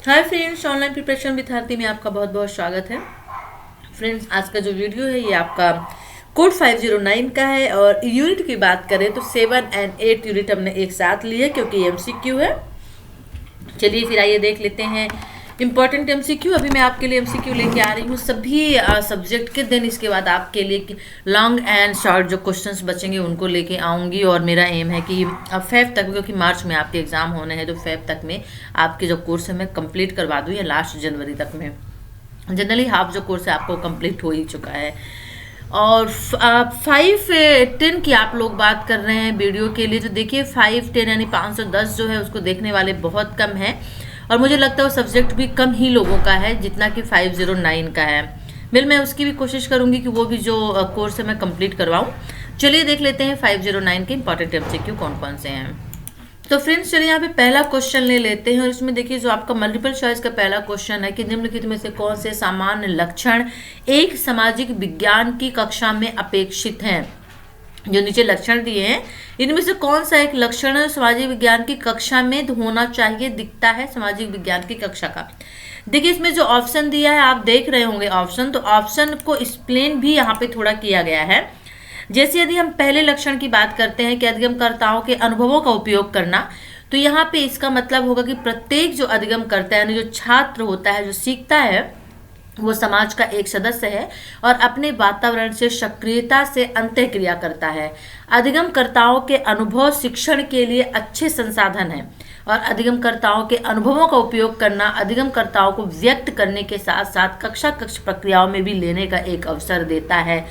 Hi friends, online preparation विद्यार्थी में आपका बहुत बहुत स्वागत है। फ्रेंड्स, आज का जो वीडियो है ये आपका कोड 509 का है और यूनिट की बात करें तो 7 और 8 यूनिट हमने एक साथ लिए क्योंकि एमसीक्यू है। चलिए फिर आइए देख लेते हैं इंपॉर्टेंट एमसीक्यू। अभी मैं आपके लिए एमसीक्यू लेके आ रही हूँ सभी सब्जेक्ट के। दिन इसके बाद आपके लिए लॉन्ग एंड शॉर्ट जो क्वेश्चंस बचेंगे उनको लेके आऊँगी और मेरा एम है कि अब फेब तक, क्योंकि मार्च में आपके एग्जाम होने हैं, तो फेब तक में आपके जो कोर्स है मैं कंप्लीट करवा दूँ या लास्ट जनवरी तक में। जनरली हाफ जो कोर्स है आपको कंप्लीट हो ही चुका है। और 510 की आप लोग बात कर रहे हैं वीडियो के लिए, तो देखिए 510 यानी 510 जो है उसको देखने वाले बहुत कम है और मुझे लगता है वो सब्जेक्ट भी कम ही लोगों का है जितना कि 509 का है। मैं उसकी भी कोशिश करूंगी कि वो भी जो कोर्स है मैं कंप्लीट करवाऊं। चलिए देख लेते हैं 509 के इंपॉर्टेंट एमसीक्यू कौन कौन से हैं। तो फ्रेंड्स चलिए यहाँ पे पहला क्वेश्चन ले लेते हैं और इसमें देखिए जो आपका मल्टीपल चॉइस का पहला क्वेश्चन है कि निम्नलिखित में से कौन से सामान्य लक्षण एक सामाजिक विज्ञान की कक्षा में अपेक्षित हैं। जो नीचे लक्षण दिए हैं इनमें से कौन सा एक लक्षण सामाजिक विज्ञान की कक्षा में होना चाहिए, दिखता है सामाजिक विज्ञान की कक्षा का। देखिए इसमें जो ऑप्शन दिया है आप देख रहे होंगे ऑप्शन, तो ऑप्शन को एक्सप्लेन भी यहाँ पे थोड़ा किया गया है। जैसे यदि हम पहले लक्षण की बात करते हैं कि अधिगमकर्ताओं के अनुभवों का उपयोग करना, तो यहाँ पे इसका मतलब होगा कि प्रत्येक जो अधिगमकर्ता यानी जो छात्र होता है, जो सीखता है, वो समाज का एक सदस्य है और अपने वातावरण से सक्रियता से अंतःक्रिया करता है। अधिगमकर्ताओं के अनुभव शिक्षण के लिए अच्छे संसाधन हैं और अधिगमकर्ताओं के अनुभवों का उपयोग करना अधिगमकर्ताओं को व्यक्त करने के साथ साथ कक्षा प्रक्रियाओं में भी लेने का एक अवसर देता है।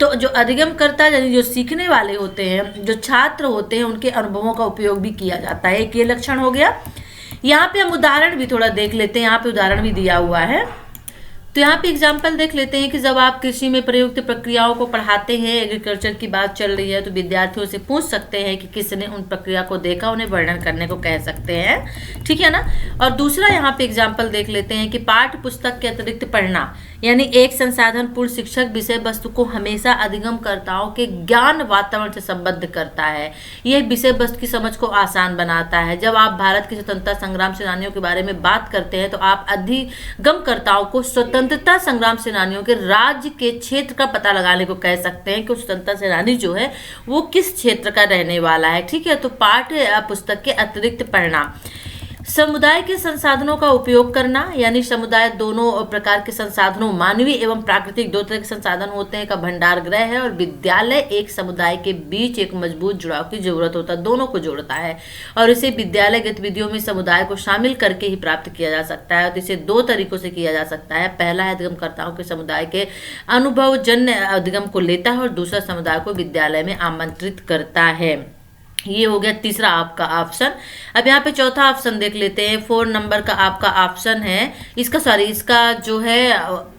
तो जो अधिगमकर्ता यानी जो सीखने वाले होते हैं, जो छात्र होते हैं, उनके अनुभवों का उपयोग भी किया जाता है। एक ये लक्षण हो गया। यहाँ पे हम उदाहरण भी थोड़ा देख लेते हैं। यहाँ पे उदाहरण भी दिया हुआ है, तो यहाँ पे एग्जाम्पल देख लेते हैं कि जब आप कृषि में प्रयुक्त प्रक्रियाओं को पढ़ाते हैं, एग्रीकल्चर की बात चल रही है, तो विद्यार्थियों से पूछ सकते हैं कि किसने उन प्रक्रिया को देखा, उन्हें वर्णन करने को कह सकते हैं, ठीक है ना। और दूसरा यहाँ पे एग्जाम्पल देख लेते हैं कि पाठ्य पुस्तक के अतिरिक्त पढ़ना यानी एक संसाधन पूर्ण शिक्षक विषय वस्तु को हमेशा अधिगमकर्ताओं के ज्ञान वातावरण से संबद्ध करता है। यह विषय वस्तु की समझ को आसान बनाता है। जब आप भारत के स्वतंत्रता संग्राम सेनानियों के बारे में बात करते हैं तो आप अधिगमकर्ताओं को स्वतंत्रता संग्राम सेनानियों के राज्य के क्षेत्र का पता लगाने को कह सकते हैं कि स्वतंत्रता सेनानी जो है वो किस क्षेत्र का रहने वाला है, ठीक है। तो पाठ्य पुस्तक के अतिरिक्त पढ़ना। समुदाय के संसाधनों का उपयोग करना यानी समुदाय दोनों प्रकार के संसाधनों, मानवीय एवं प्राकृतिक, दो तरह के संसाधन होते हैं, का भंडार गृह है। और विद्यालय एक समुदाय के बीच एक मजबूत जुड़ाव की जरूरत होता है, दोनों को जोड़ता है और इसे विद्यालय गतिविधियों में समुदाय को शामिल करके ही प्राप्त किया जा सकता है। तो इसे दो तरीकों से किया जा सकता है। पहला है अधिगमकर्ताओं के समुदाय के अनुभव जन्य अधिगम को लेता है और दूसरा समुदाय को विद्यालय में आमंत्रित करता है। ये हो गया तीसरा आपका ऑप्शन। अब यहाँ पे चौथा ऑप्शन देख लेते हैं। 4 नंबर का आपका ऑप्शन है, इसका जो है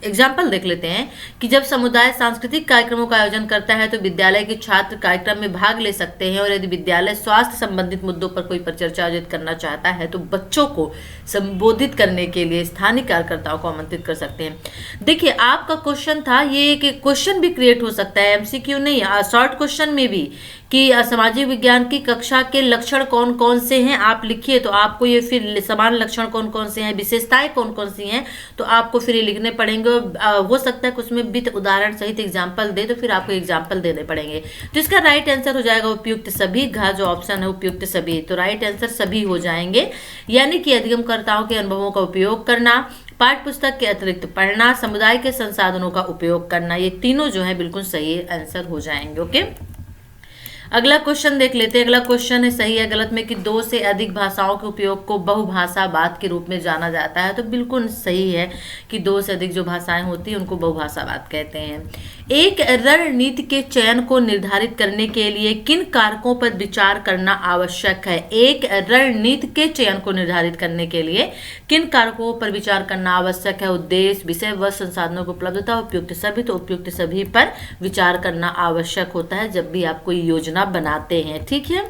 एग्जाम्पल देख लेते हैं कि जब समुदाय सांस्कृतिक कार्यक्रमों का आयोजन करता है तो विद्यालय के छात्र कार्यक्रम में भाग ले सकते हैं और यदि विद्यालय स्वास्थ्य संबंधित मुद्दों पर कोई परिचर्चा आयोजित करना चाहता है तो बच्चों को संबोधित करने के लिए स्थानीय कार्यकर्ताओं को आमंत्रित कर सकते हैं। देखिए आपका क्वेश्चन था, ये एक क्वेश्चन भी क्रिएट हो सकता है, एमसीक्यू नहीं, शॉर्ट क्वेश्चन में भी, कि सामाजिक विज्ञान की कक्षा के लक्षण कौन कौन से हैं आप लिखिए। तो आपको ये फिर समान लक्षण कौन कौन से हैं, विशेषताएं कौन कौन सी हैं, तो आपको फिर ये लिखने पड़ेंगे। हो सकता है कि उसमें भी उदाहरण सहित एग्जाम्पल दे, तो फिर आपको एग्जाम्पल देने पड़ेंगे। तो इसका राइट आंसर हो जाएगा उपयुक्त सभी। घ जो ऑप्शन है उपयुक्त सभी, तो राइट आंसर सभी हो जाएंगे। यानी कि अधिगमकर्ताओं के अनुभवों का उपयोग करना, पाठ्य पुस्तक के अतिरिक्त पढ़ना, समुदाय के संसाधनों का उपयोग करना, ये तीनों जो है बिल्कुल सही आंसर हो जाएंगे। ओके, अगला क्वेश्चन देख लेते हैं। अगला क्वेश्चन है सही है गलत में कि 2 से अधिक भाषाओं के उपयोग को बहुभाषावाद के रूप में जाना जाता है। तो बिल्कुल सही है कि 2 से अधिक जो भाषाएं होती हैं उनको बहुभाषावाद कहते हैं। एक रणनीति के चयन को निर्धारित करने के लिए किन कारकों पर विचार करना आवश्यक है। एक रणनीति के चयन को निर्धारित करने के लिए किन कारकों पर विचार करना आवश्यक है। उद्देश्य, विषय वस्तु, संसाधनों की उपलब्धता, उपयुक्त सभी। तो उपयुक्त सभी पर विचार करना आवश्यक होता है जब भी आप कोई योजना बनाते हैं, ठीक है।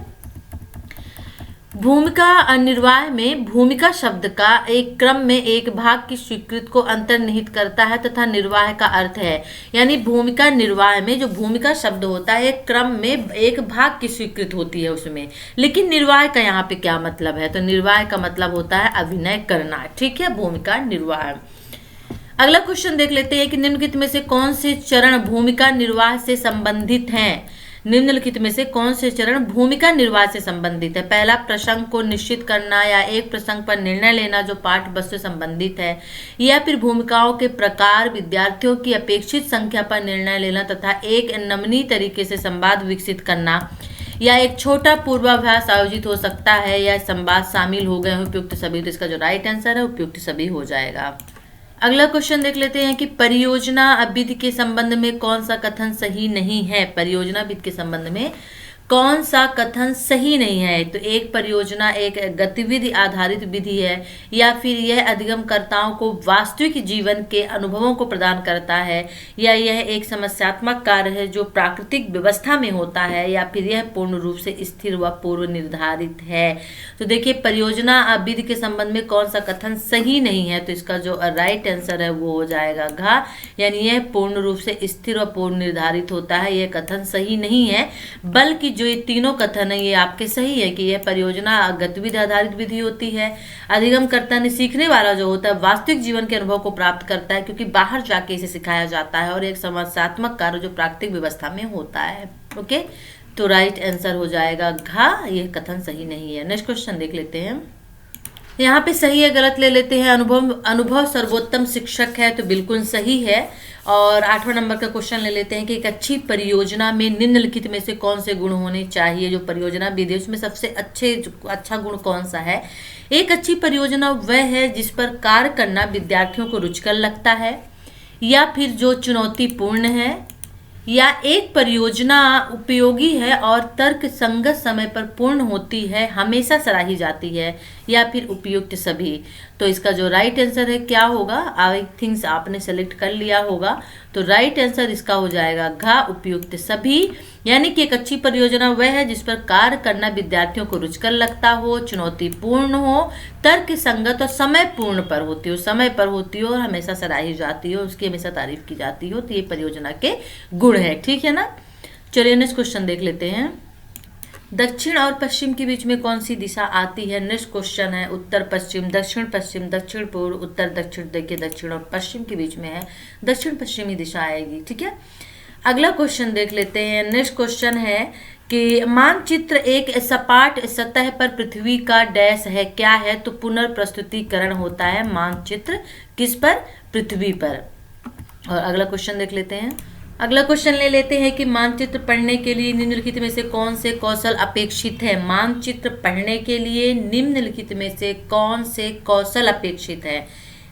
भूमिका निर्वाह में भूमिका शब्द का एक क्रम में एक भाग की स्वीकृति को अंतर्निहित करता है तथा निर्वाह का अर्थ है, यानी भूमिका निर्वाह में जो भूमिका शब्द होता है एक क्रम में एक भाग की स्वीकृति होती है उसमें। लेकिन निर्वाह का यहाँ पे क्या मतलब है, तो निर्वाह का मतलब होता है अभिनय करना, ठीक है, भूमिका निर्वाह। अगला क्वेश्चन देख लेते हैं कि निम्नलिखित में से कौन से चरण भूमिका निर्वाह से संबंधित हैं। निम्नलिखित में से कौन से चरण भूमिका निर्वाह से संबंधित है। पहला, प्रसंग को निश्चित करना या एक प्रसंग पर निर्णय लेना जो पाठ वस्तु से संबंधित है, या फिर भूमिकाओं के प्रकार, विद्यार्थियों की अपेक्षित संख्या पर निर्णय लेना तथा एक नमनीय तरीके से संवाद विकसित करना, या एक छोटा पूर्वाभ्यास आयोजित हो सकता है, या संवाद शामिल हो गए उपयुक्त सभी। तो इसका जो राइट आंसर है उपयुक्त सभी हो जाएगा। अगला क्वेश्चन देख लेते हैं कि परियोजना विधि के संबंध में कौन सा कथन सही नहीं है। परियोजना विधि के संबंध में कौन सा कथन सही नहीं है। तो एक, परियोजना एक गतिविधि आधारित विधि है, या फिर यह अधिगमकर्ताओं को वास्तविक जीवन के अनुभवों को प्रदान करता है, या यह एक समस्यात्मक कार्य है जो प्राकृतिक व्यवस्था में होता है, या फिर यह पूर्ण रूप से स्थिर व पूर्व निर्धारित है। तो देखिए परियोजना विधि के संबंध में कौन सा कथन सही नहीं है, तो इसका जो राइट आंसर है वो हो जाएगा घ, यानी यह पूर्ण रूप से स्थिर व पूर्व निर्धारित होता है। यह कथन सही नहीं है, बल्कि जो ये तीनों कथन है ये आपके सही है कि यह परियोजना गतिविधि आधारित विधि होती है। अधिगमकर्ता ने सीखने वाला जो होता है वास्तविक जीवन के अनुभव को प्राप्त करता है, क्योंकि बाहर जाके इसे सिखाया जाता है, और एक समस्यात्मक कार्य जो प्राकृतिक व्यवस्था में होता है। ओके, तो राइट आंसर हो जाएगा घ, यह कथन सही नहीं है। नेक्स्ट क्वेश्चन देख लेते हैं। यहाँ पे सही है गलत ले लेते हैं। अनुभव सर्वोत्तम शिक्षक है, तो बिल्कुल सही है। और 8वां नंबर का क्वेश्चन ले लेते हैं कि एक अच्छी परियोजना में निम्नलिखित में से कौन से गुण होने चाहिए। जो परियोजना विधि है उसमें सबसे अच्छा गुण कौन सा है। एक अच्छी परियोजना वह है जिस पर कार्य करना विद्यार्थियों को रुचिकर लगता है, या फिर जो चुनौतीपूर्ण है, या एक परियोजना उपयोगी है और तर्क संगत समय पर पूर्ण होती है, हमेशा सराही जाती है, या फिर उपयुक्त सभी। तो इसका जो राइट आंसर है क्या होगा, आई थिंक्स आपने सेलेक्ट कर लिया होगा। तो राइट आंसर इसका हो जाएगा घ, उपयुक्त सभी। यानी कि एक अच्छी परियोजना वह है जिस पर कार्य करना विद्यार्थियों को रुचिकर लगता हो, चुनौतीपूर्ण हो, तर्क संगत और समय पूर्ण पर होती हो, समय पर होती हो और हमेशा सराही जाती हो, उसकी हमेशा तारीफ की जाती हो। तो ये परियोजना के गुण है, ठीक है ना। चलिए नेक्स्ट क्वेश्चन देख लेते हैं। दक्षिण और पश्चिम के बीच में कौन सी दिशा आती है। नेक्स्ट क्वेश्चन है उत्तर पश्चिम, दक्षिण पश्चिम, दक्षिण पूर्व, उत्तर दक्षिण। देखिए दक्षिण और पश्चिम के बीच में है, दक्षिण पश्चिमी दिशा आएगी, ठीक है। अगला क्वेश्चन देख लेते हैं। नेक्स्ट क्वेश्चन है कि मानचित्र एक सपाट सतह पर पृथ्वी का डैश है, क्या है। तो पुनर्प्रस्तुतिकरण होता है मानचित्र किस पर, पृथ्वी पर। और अगला क्वेश्चन देख लेते हैं। अगला क्वेश्चन ले लेते हैं कि मानचित्र पढ़ने के लिए निम्नलिखित में से कौन से कौशल अपेक्षित है। मानचित्र पढ़ने के लिए निम्नलिखित में से कौन से कौशल अपेक्षित है।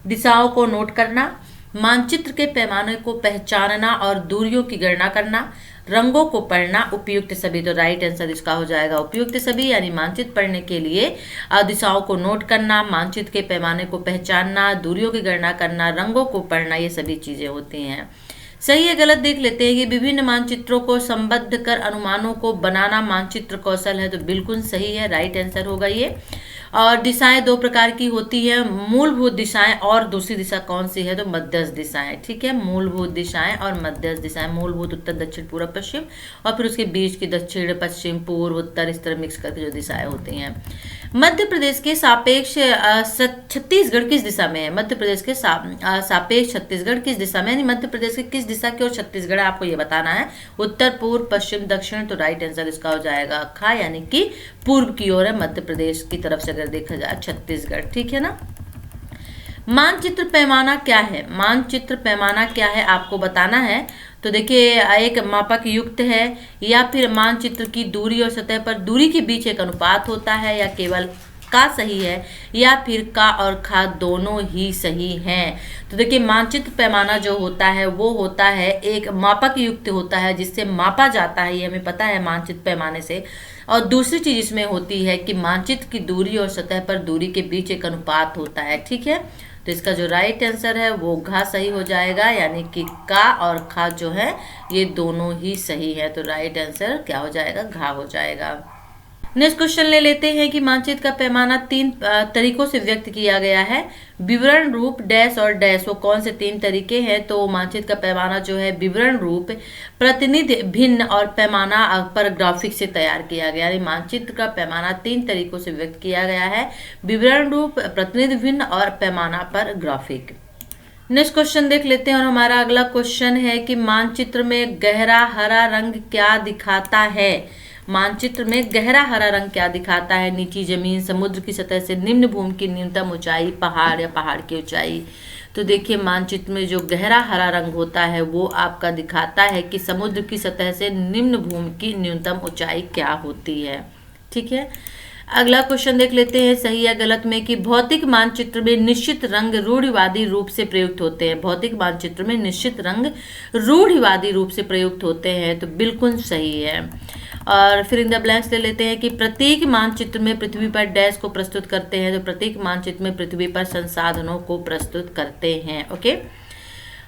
दिशाओं को नोट करना, मानचित्र के पैमाने को पहचानना और दूरियों की गणना करना, रंगों को पढ़ना, उपयुक्त सभी। तो राइट आंसर इसका हो जाएगा उपयुक्त सभी। यानी मानचित्र पढ़ने के लिए दिशाओं को नोट करना, मानचित्र के पैमाने को पहचानना, दूरियों की गणना करना, रंगों को पढ़ना, ये सभी चीजें होती हैं। सही है गलत देख लेते हैं कि विभिन्न मानचित्रों को संबद्ध कर अनुमानों को बनाना मानचित्र कौशल है। तो बिल्कुल सही है, राइट आंसर होगा ये। और दिशाएं दो प्रकार की होती है, मूलभूत दिशाएं और दूसरी दिशा कौन सी है, तो मध्यस्थ दिशाएं, ठीक है। मूलभूत दिशाएं और मध्यस्थ दिशाएं, मूलभूत उत्तर दक्षिण पूर्व पश्चिम, और फिर उसके बीच की दक्षिण पश्चिम पूर्व उत्तर, इस तरह मिक्स करके जो दिशाएं होती हैं। मध्य प्रदेश के सापेक्ष छत्तीसगढ़ किस दिशा में है। मध्य प्रदेश के सापेक्ष छत्तीसगढ़ किस दिशा में, यानी मध्य प्रदेश के किस दिशा की ओर छत्तीसगढ़ आपको ये बताना है। उत्तर, पूर्व, पश्चिम, दक्षिण। तो राइट आंसर इसका हो जाएगा ख, यानी कि पूर्व की ओर है मध्य प्रदेश की तरफ से अगर देखा जाए छत्तीसगढ़, ठीक है ना। मानचित्र पैमाना क्या है। मानचित्र पैमाना क्या है आपको बताना है। तो देखिए एक मापक युक्त है, या फिर मानचित्र की दूरी और सतह पर दूरी के बीच एक अनुपात होता है, या केवल का सही है, या फिर का और खा दोनों ही सही हैं। तो देखिए मानचित्र पैमाना जो होता है वो होता है एक मापक युक्त होता है जिससे मापा जाता है, ये हमें पता है मानचित्र पैमाने से। और दूसरी चीज इसमें होती है कि मानचित्र की दूरी और सतह पर दूरी के बीच एक अनुपात होता है, ठीक है। तो इसका जो राइट आंसर है वो घा सही हो जाएगा, यानी कि का और खा जो है ये दोनों ही सही है। तो राइट आंसर क्या हो जाएगा, घा हो जाएगा। नेक्स्ट क्वेश्चन ले लेते हैं कि मानचित्र का पैमाना 3 तरीकों से व्यक्त किया गया है। विवरण रूप, डैश और डैश। वो कौन से 3 तरीके हैं? तो मानचित्र का पैमाना जो है विवरण रूप, प्रतिनिधि, भिन्न और पैमाना पर ग्राफिक से तैयार किया गया। यानी मानचित्र का पैमाना 3 तरीकों से व्यक्त किया गया है। विवरण रूप, प्रतिनिधि, भिन्न और पैमाना पर ग्राफिक। नेक्स्ट क्वेश्चन देख लेते हैं और हमारा अगला क्वेश्चन है कि मानचित्र में गहरा हरा रंग क्या दिखाता है? मानचित्र में गहरा हरा रंग क्या दिखाता है? नीची जमीन, समुद्र की सतह से निम्न भूमि की न्यूनतम ऊंचाई, पहाड़ या पहाड़ की ऊंचाई। तो देखिए मानचित्र में जो गहरा हरा रंग होता है वो आपका दिखाता है कि समुद्र की सतह से निम्न भूमि की न्यूनतम ऊंचाई क्या होती है। ठीक है, अगला क्वेश्चन देख लेते हैं सही या गलत में कि भौतिक मानचित्र में निश्चित रंग रूढ़िवादी रूप से प्रयुक्त होते हैं। भौतिक मानचित्र में निश्चित रंग रूढ़िवादी रूप से प्रयुक्त होते हैं, तो बिल्कुल सही है। और फिर इन द ब्लैंक्स ले लेते हैं कि प्रत्येक मानचित्र में पृथ्वी पर डैश को प्रस्तुत करते हैं। तो प्रत्येक मानचित्र में पृथ्वी पर संसाधनों को प्रस्तुत करते हैं। ओके,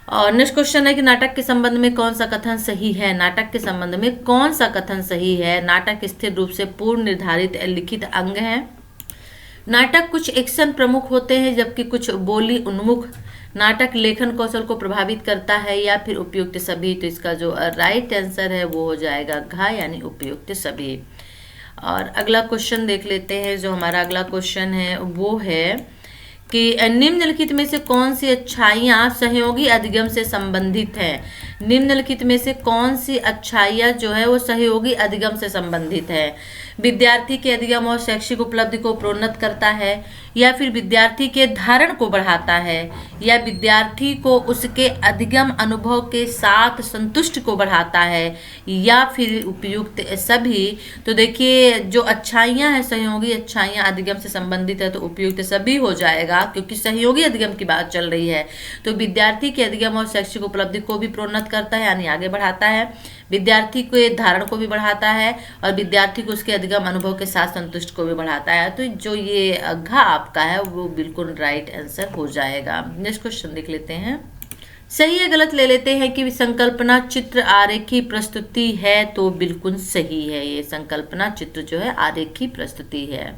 और नेक्स्ट क्वेश्चन है कि नाटक के संबंध में कौन सा कथन सही है? नाटक के संबंध में कौन सा कथन सही है? नाटक स्थिर रूप से पूर्व निर्धारित लिखित अंग है। नाटक कुछ एक्शन प्रमुख होते हैं जबकि कुछ बोली उन्मुख। नाटक लेखन कौशल को प्रभावित करता है या फिर उपयुक्त सभी। तो इसका जो राइट आंसर है वो हो जाएगा घ, यानी उपयुक्त सभी। और अगला क्वेश्चन देख लेते हैं। जो हमारा अगला क्वेश्चन है वो है कि निम्नलिखित में से कौन सी अच्छाइयाँ सहयोगी अधिगम से संबंधित है? निम्नलिखित में से कौन सी अच्छाइयाँ जो है वो सहयोगी अधिगम से संबंधित है? विद्यार्थी के अधिगम और शैक्षिक उपलब्धि को प्रोन्नत करता है, या फिर विद्यार्थी के धारण को बढ़ाता है, या विद्यार्थी को उसके अधिगम अनुभव के साथ संतुष्ट को बढ़ाता है, या फिर उपयुक्त सभी। तो देखिए जो अच्छाइयाँ हैं, सहयोगी अच्छाइयाँ अधिगम से संबंधित है, तो उपयुक्त सभी हो जाएगा क्योंकि सहयोगी अधिगम की बात चल रही है। तो विद्यार्थी के अधिगम और शैक्षिक उपलब्धि को भी प्रोन्नत करता है, यानी आगे बढ़ाता है, विद्यार्थी के धारण को भी बढ़ाता है, और विद्यार्थी को उसके अधिगम अनुभव के साथ संतुष्ट को भी बढ़ाता है। तो जो ये घ आपका है वो बिल्कुल राइट आंसर हो जाएगा। नेक्स्ट क्वेश्चन देख लेते हैं। सही या गलत ले लेते हैं कि संकल्पना चित्र आरेखी प्रस्तुति है। तो बिल्कुल सही है, ये संकल्पना चित्र जो है आरेखी प्रस्तुति है।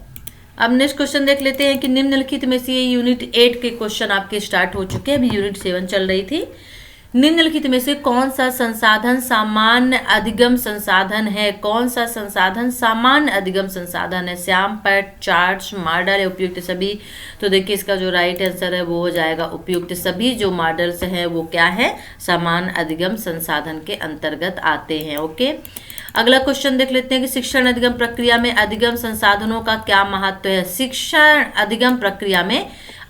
अब नेक्स्ट क्वेश्चन देख लेते हैं कि निम्नलिखित में से ये यूनिट 8 के क्वेश्चन आपके स्टार्ट हो चुके हैं, अभी यूनिट 7 चल रही थी। निम्नलिखित में से कौन सा संसाधन सामान्य अधिगम संसाधन है? कौन सा संसाधन सामान्य अधिगम संसाधन है? श्याम पैट, चार्ट्स, मॉडल या उपयुक्त सभी। तो देखिए इसका जो राइट आंसर है वो हो जाएगा उपयुक्त सभी। जो मॉडल्स हैं वो क्या है? सामान्य अधिगम संसाधन के अंतर्गत आते हैं। ओके, अगला क्वेश्चन देख लेते हैं कि शिक्षण अधिगम प्रक्रिया में अधिगम संसाधनों का क्या महत्व है? शिक्षण अधिगम प्रक्रिया में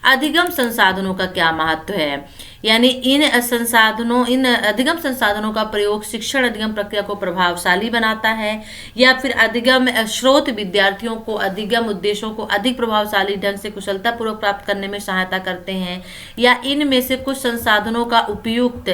अधिगम संसाधनों का क्या महत्व है? यानी इन अधिगम संसाधनों का प्रयोग शिक्षण अधिगम प्रक्रिया को प्रभावशाली बनाता है, या फिर अधिगम स्रोत विद्यार्थियों को अधिगम उद्देश्यों को अधिक प्रभावशाली ढंग से कुशलतापूर्वक प्राप्त करने में सहायता करते हैं, या इनमें से कुछ संसाधनों का उपयोग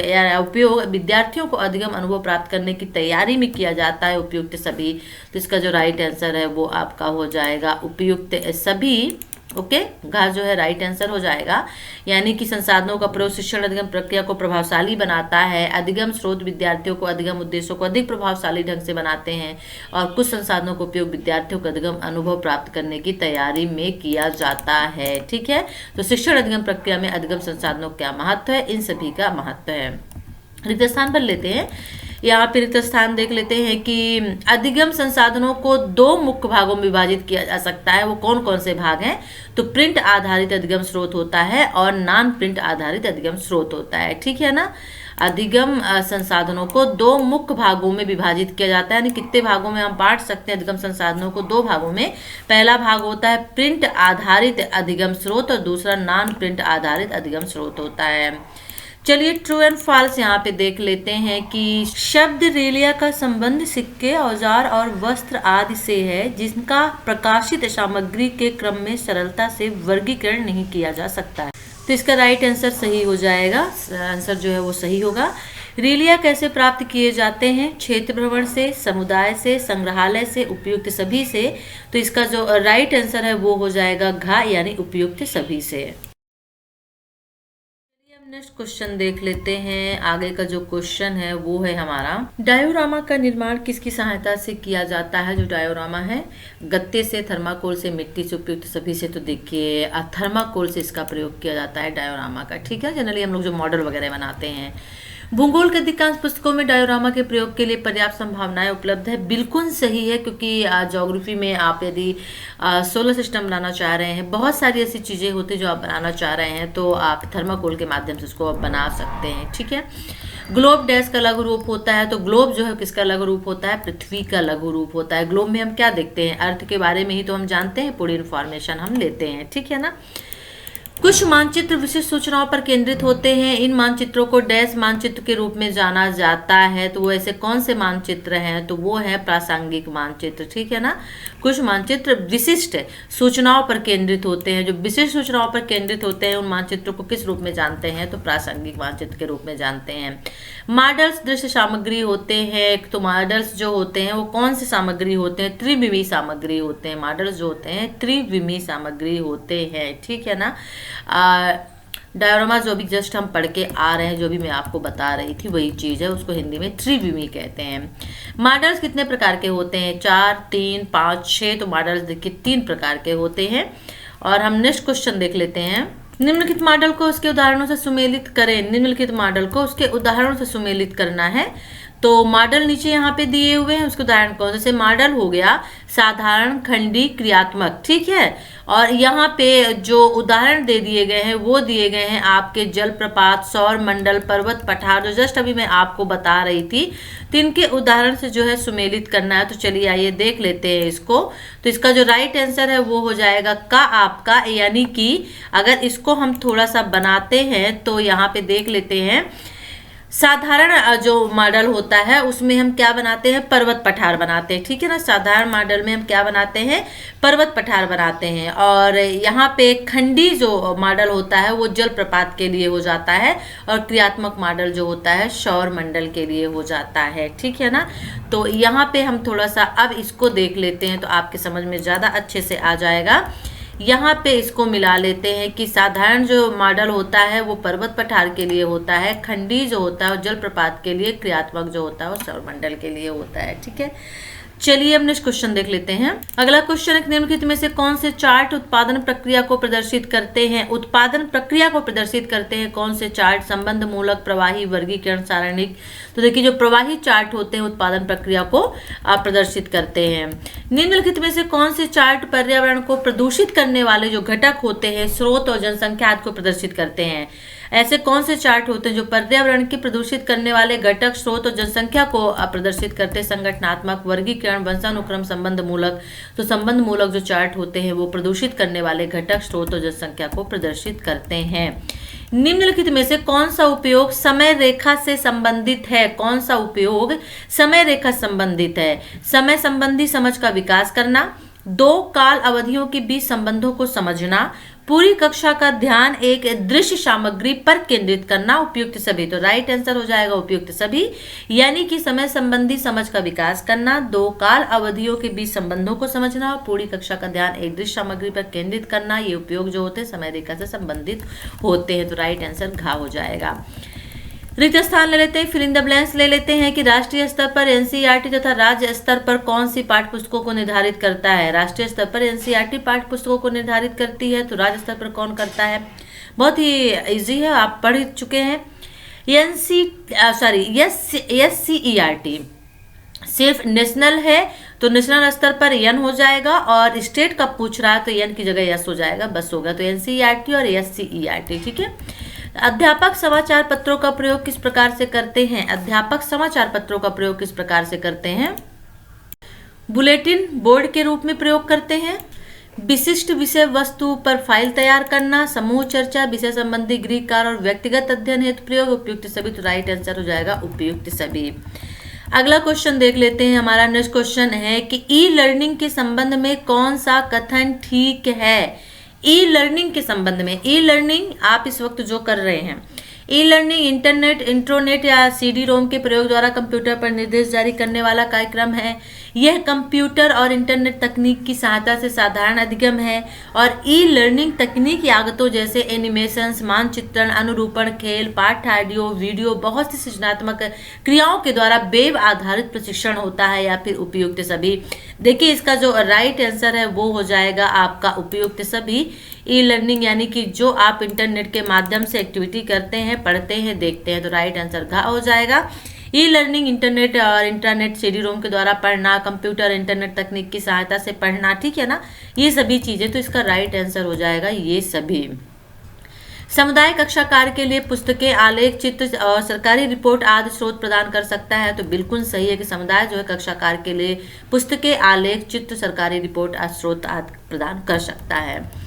विद्यार्थियों को अधिगम अनुभव प्राप्त करने की तैयारी में किया जाता है। उपयुक्त सभी। तो इसका जो राइट आंसर है वो आपका हो जाएगा उपयुक्त सभी। ओके, घ जो है राइट आंसर हो जाएगा। यानी कि संसाधनों का प्रयोग शिक्षण अधिगम प्रक्रिया को प्रभावशाली बनाता है, अधिगम स्रोत विद्यार्थियों को अधिगम उद्देश्यों को अधिक प्रभावशाली ढंग से बनाते हैं, और कुछ संसाधनों का उपयोग विद्यार्थियों को अधिगम अनुभव प्राप्त करने की तैयारी में किया जाता है। ठीक है, तो शिक्षण अधिगम प्रक्रिया में अधिगम संसाधनों का क्या महत्व है? इन सभी का महत्व है। रिक्त स्थान पर लेते हैं। यहाँ पे रिक्त स्थान देख लेते हैं कि अधिगम संसाधनों को 2 मुख्य भागों में विभाजित किया जा सकता है। वो कौन कौन से भाग हैं? तो प्रिंट आधारित अधिगम स्रोत होता है और नॉन प्रिंट आधारित अधिगम स्रोत होता है। ठीक है ना, अधिगम संसाधनों को 2 मुख्य भागों में विभाजित किया जाता है। यानी कितने भागों में हम बांट सकते हैं अधिगम संसाधनों को? 2 भागों में। पहला भाग होता है प्रिंट आधारित अधिगम स्रोत और दूसरा नॉन प्रिंट आधारित अधिगम स्रोत होता है। चलिए ट्रू एंड फॉल्स यहाँ पे देख लेते हैं कि शब्द रेलिया का संबंध सिक्के, औजार और वस्त्र आदि से है, जिनका प्रकाशित सामग्री के क्रम में सरलता से वर्गीकरण नहीं किया जा सकता है। तो इसका राइट आंसर सही हो जाएगा। आंसर जो है वो सही होगा। रेलिया कैसे प्राप्त किए जाते हैं? क्षेत्र भ्रमण से, समुदाय से, संग्रहालय से, उपयुक्त सभी से। तो इसका जो राइट आंसर है वो हो जाएगा घ, यानी उपयुक्त सभी से। नेक्स्ट क्वेश्चन देख लेते हैं। आगे का जो क्वेश्चन है वो है हमारा, डायोरामा का निर्माण किसकी सहायता से किया जाता है। जो डायोरामा है, गत्ते से, थर्माकोल से, मिट्टी से, उपयुक्त सभी से। तो देखिए थर्माकोल से इसका प्रयोग किया जाता है डायोरामा का, ठीक है। जनरली हम लोग जो मॉडल वगैरह बनाते हैं। भूगोल के अधिकांश पुस्तकों में डायोरामा के प्रयोग के लिए पर्याप्त संभावनाएं उपलब्ध है। बिल्कुल सही है, क्योंकि ज्योग्राफी में आप यदि सोलर सिस्टम बनाना चाह रहे हैं, बहुत सारी ऐसी चीज़ें होती हैं जो आप बनाना चाह रहे हैं, तो आप थर्माकोल के माध्यम से उसको बना सकते हैं, ठीक है। ग्लोब डैश का लघु रूप होता है। तो ग्लोब जो है किसका लघु रूप होता है, पृथ्वी का लघु रूप होता है। ग्लोब में हम क्या देखते हैं, अर्थ के बारे में ही तो हम जानते हैं, पूरी इन्फॉर्मेशन हम लेते हैं, ठीक है ना। कुछ मानचित्र विशिष्ट सूचनाओं पर केंद्रित होते हैं। इन मानचित्रों को डैश मानचित्र के रूप में जाना जाता है। तो वो ऐसे कौन से मानचित्र हैं, तो वो है प्रासंगिक मानचित्र, ठीक है ना। कुछ मानचित्र विशिष्ट सूचनाओं पर केंद्रित होते हैं। जो विशिष्ट सूचनाओं पर केंद्रित होते हैं उन मानचित्रों को किस रूप में जानते हैं, तो प्रासंगिक मानचित्र के रूप में जानते हैं। मॉडल्स दृश्य सामग्री होते हैं। तो मॉडल्स जो होते हैं वो कौन सी सामग्री होते हैं, त्रिविमी सामग्री होते हैं। मॉडल्स जो होते हैं त्रिविमी सामग्री होते हैं, ठीक है ना। डायोरामा जो भी जस्ट हम पढ़ के आ रहे हैं, जो भी मैं आपको बता रही थी वही चीज़ है, उसको हिंदी में त्रिविमी कहते हैं। मॉडल्स कितने प्रकार के होते हैं, 4, 3, 5, 6। तो मॉडल्स देखिए 3 प्रकार के होते हैं। और हम नेक्स्ट क्वेश्चन देख लेते हैं। निम्नलिखित मॉडल को उसके उदाहरणों से सुमेलित करें। निम्नलिखित मॉडल को उसके उदाहरणों से सुमेलित करना है। तो मॉडल नीचे यहाँ पे दिए हुए हैं, उसके उदाहरण कौन। जैसे मॉडल हो गया साधारण, खंडी, क्रियात्मक, ठीक है। और यहाँ पे जो उदाहरण दे दिए गए हैं वो दिए गए हैं आपके जलप्रपात, सौर मंडल, पर्वत, पठार, जो जस्ट अभी मैं आपको बता रही थी। तो इनके उदाहरण से जो है सुमेलित करना है। तो चलिए आइए देख लेते हैं इसको। तो इसका जो राइट आंसर है वो हो जाएगा का आपका, यानी कि अगर इसको हम थोड़ा सा बनाते हैं तो यहाँ पे देख लेते हैं। साधारण जो मॉडल होता है उसमें हम क्या बनाते हैं, पर्वत पठार बनाते हैं, ठीक है ना। साधारण मॉडल में हम क्या बनाते हैं, पर्वत पठार बनाते हैं। और यहाँ पे खंडी जो मॉडल होता है वो जलप्रपात के लिए हो जाता है। और क्रियात्मक मॉडल जो होता है सौर मंडल के लिए हो जाता है, ठीक है ना। तो यहाँ पे हम थोड़ा सा अब इसको देख लेते हैं तो आपके समझ में ज़्यादा अच्छे से आ जाएगा। यहाँ पे इसको मिला लेते हैं कि साधारण जो मॉडल होता है वो पर्वत पठार के लिए होता है, खंडी जो होता है वो जलप्रपात के लिए, क्रियात्मक जो होता है वो सौरमंडल के लिए होता है, ठीक है। चलिए अब नेक्स्ट क्वेश्चन देख लेते हैं। अगला क्वेश्चन है, निम्नलिखित में से कौन से चार्ट उत्पादन प्रक्रिया को प्रदर्शित करते हैं। उत्पादन प्रक्रिया को प्रदर्शित करते हैं कौन से चार्ट, संबंध मूलक, प्रवाही, वर्गीकरण, सारणिक। तो देखिए जो प्रवाही चार्ट होते हैं उत्पादन प्रक्रिया को प्रदर्शित करते हैं। निम्नलिखित में से कौन से चार्ट पर्यावरण को प्रदूषित करने वाले जो घटक होते हैं, स्रोत और जनसंख्या आदि को प्रदर्शित करते हैं। ऐसे कौन से चार्ट होते हैं जो पर्यावरण की प्रदूषित करने वाले घटक, स्रोत और जनसंख्या को प्रदर्शित करते हैं। संगठनात्मक, वर्गीकरण, वंशानुक्रम, संबंध मूलक। तो संबंध मूलक जो चार्ट होते हैं वो प्रदूषित करने वाले घटक, स्रोत और जनसंख्या को प्रदर्शित करते हैं। निम्नलिखित में से कौन सा उपयोग समय रेखा से संबंधित है। कौन सा उपयोग समय रेखा संबंधित है। समय संबंधी समझ का विकास करना, 2 काल अवधियों के बीच संबंधों को समझना, पूरी कक्षा का ध्यान एक दृश्य सामग्री पर केंद्रित करना, उपयुक्त सभी। तो राइट आंसर हो जाएगा उपयुक्त सभी, यानी कि समय संबंधी समझ का विकास करना, 2 काल अवधियों के बीच संबंधों को समझना, पूरी कक्षा का ध्यान एक दृश्य सामग्री पर केंद्रित करना, ये उपयोग जो होते हैं समय रेखा से संबंधित होते हैं। तो राइट आंसर घ हो जाएगा। रिक्त स्थान ले लेते हैं, फिल इन द ब्लैंक्स ले लेते हैं कि राष्ट्रीय स्तर पर एनसीईआरटी तथा राज्य स्तर पर कौन सी पाठ्यपुस्तकों को निर्धारित करता है। राष्ट्रीय स्तर पर एनसीईआरटी पाठ्यपुस्तकों को निर्धारित करती है, तो राज्य स्तर पर कौन करता है। बहुत ही इजी है, आप पढ़ चुके हैं। एससीईआरटी सिर्फ नेशनल है तो नेशनल स्तर पर एन हो जाएगा, और स्टेट का पूछ रहा है तो एन की जगह एस हो जाएगा, बस होगा। तो एनसीईआरटी और एससीईआरटी, ठीक है। अध्यापक समाचार पत्रों का प्रयोग किस प्रकार से करते हैं। अध्यापक समाचार पत्रों का प्रयोग किस प्रकार से करते हैं। बुलेटिन बोर्ड के रूप में प्रयोग करते हैं, विशिष्ट विषय वस्तु पर फाइल तैयार करना, समूह चर्चा, विषय संबंधी गृह कार्य और व्यक्तिगत अध्ययन हेतु प्रयोग, उपयुक्त सभी। तो राइट आंसर हो जाएगा उपयुक्त सभी। अगला क्वेश्चन देख लेते हैं। हमारा नेक्स्ट क्वेश्चन है कि ई लर्निंग के संबंध में कौन सा कथन ठीक है। ई लर्निंग के संबंध में, ई लर्निंग आप इस वक्त जो कर रहे हैं, ई लर्निंग इंटरनेट, इंट्रोनेट या सीडी रोम के प्रयोग द्वारा कंप्यूटर पर निर्देश जारी करने वाला कार्यक्रम है। यह कंप्यूटर और इंटरनेट तकनीक की सहायता से साधारण अधिगम है और ई लर्निंग तकनीकी आगतों जैसे एनिमेशंस, मानचित्रण, अनुरूपण, खेल, पाठ, ऑडियो, वीडियो, बहुत सी सृजनात्मक क्रियाओं के द्वारा वेब आधारित प्रशिक्षण होता है या फिर उपयुक्त सभी। देखिए इसका जो राइट आंसर है वो हो जाएगा आपका उपयुक्त सभी। ई लर्निंग यानी कि जो आप इंटरनेट के माध्यम से एक्टिविटी करते हैं, पढ़ते हैं, देखते हैं, तो राइट आंसर घ हो जाएगा। ई लर्निंग इंटरनेट और इंटरनेट सीडी रोम के द्वारा पढ़ना, कंप्यूटर इंटरनेट तकनीक की सहायता से पढ़ना, ठीक है ना, ये सभी चीजें, तो इसका राइट आंसर हो जाएगा ये सभी। समुदाय कक्षा कार्य के लिए पुस्तकें, आलेख, चित्र और सरकारी रिपोर्ट आदि स्रोत प्रदान कर सकता है, तो बिल्कुल सही है कि समुदाय जो है कक्षा कार्य के लिए पुस्तकें, आलेख, चित्र, सरकारी रिपोर्ट आदि स्रोत आदि प्रदान कर सकता है।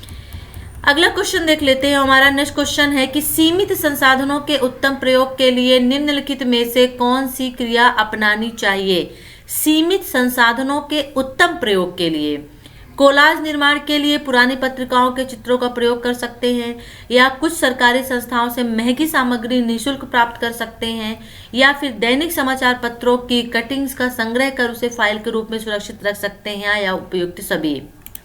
अगला क्वेश्चन देख लेते हैं। हमारा नेक्स्ट क्वेश्चन है कि सीमित संसाधनों के उत्तम प्रयोग के लिए निम्नलिखित में से कौन सी क्रिया अपनानी चाहिए। सीमित संसाधनों के उत्तम प्रयोग के लिए कोलाज निर्माण के लिए पुरानी पत्रिकाओं के चित्रों का प्रयोग कर सकते हैं, या कुछ सरकारी संस्थाओं से महंगी सामग्री निःशुल्क प्राप्त कर सकते हैं, या फिर दैनिक समाचार पत्रों की कटिंग्स का संग्रह कर उसे फाइल के रूप में सुरक्षित रख सकते हैं, या उपयुक्त सभी।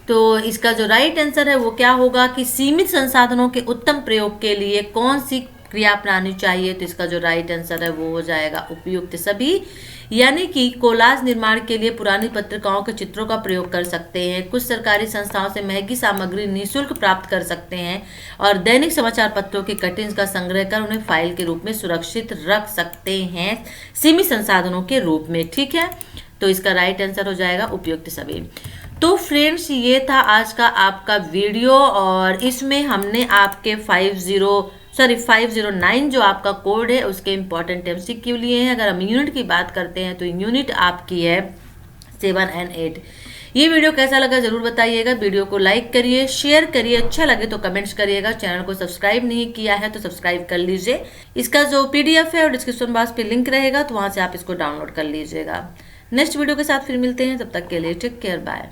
तो इसका जो राइट आंसर है वो क्या होगा कि सीमित संसाधनों के उत्तम प्रयोग के लिए कौन सी क्रिया अपनानी चाहिए, तो इसका जो राइट आंसर है वो हो जाएगा उपयुक्त सभी। यानी कि कोलाज निर्माण के लिए पुरानी पत्रिकाओं के चित्रों का प्रयोग कर सकते हैं, कुछ सरकारी संस्थाओं से महंगी सामग्री निःशुल्क प्राप्त कर सकते हैं, और दैनिक समाचार पत्रों की कटिंग्स का संग्रह कर उन्हें फाइल के रूप में सुरक्षित रख सकते हैं सीमित संसाधनों के रूप में, ठीक है। तो इसका राइट आंसर हो जाएगा उपयुक्त सभी। तो फ्रेंड्स ये था आज का आपका वीडियो, और इसमें हमने आपके 509 जो आपका कोड है उसके इंपॉर्टेंट MCQ लिए हैं। अगर हम यूनिट की बात करते हैं तो यूनिट आपकी है 7 और 8। ये वीडियो कैसा लगा जरूर बताइएगा। वीडियो को लाइक करिए, शेयर करिए, अच्छा लगे तो कमेंट्स करिएगा। चैनल को सब्सक्राइब नहीं किया है तो सब्सक्राइब कर लीजिए। इसका जो PDF है और डिस्क्रिप्शन बॉक्स पे लिंक रहेगा, तो वहाँ से आप इसको डाउनलोड कर लीजिएगा। नेक्स्ट वीडियो के साथ फिर मिलते हैं, तब तक के लिए टेक केयर, बाय।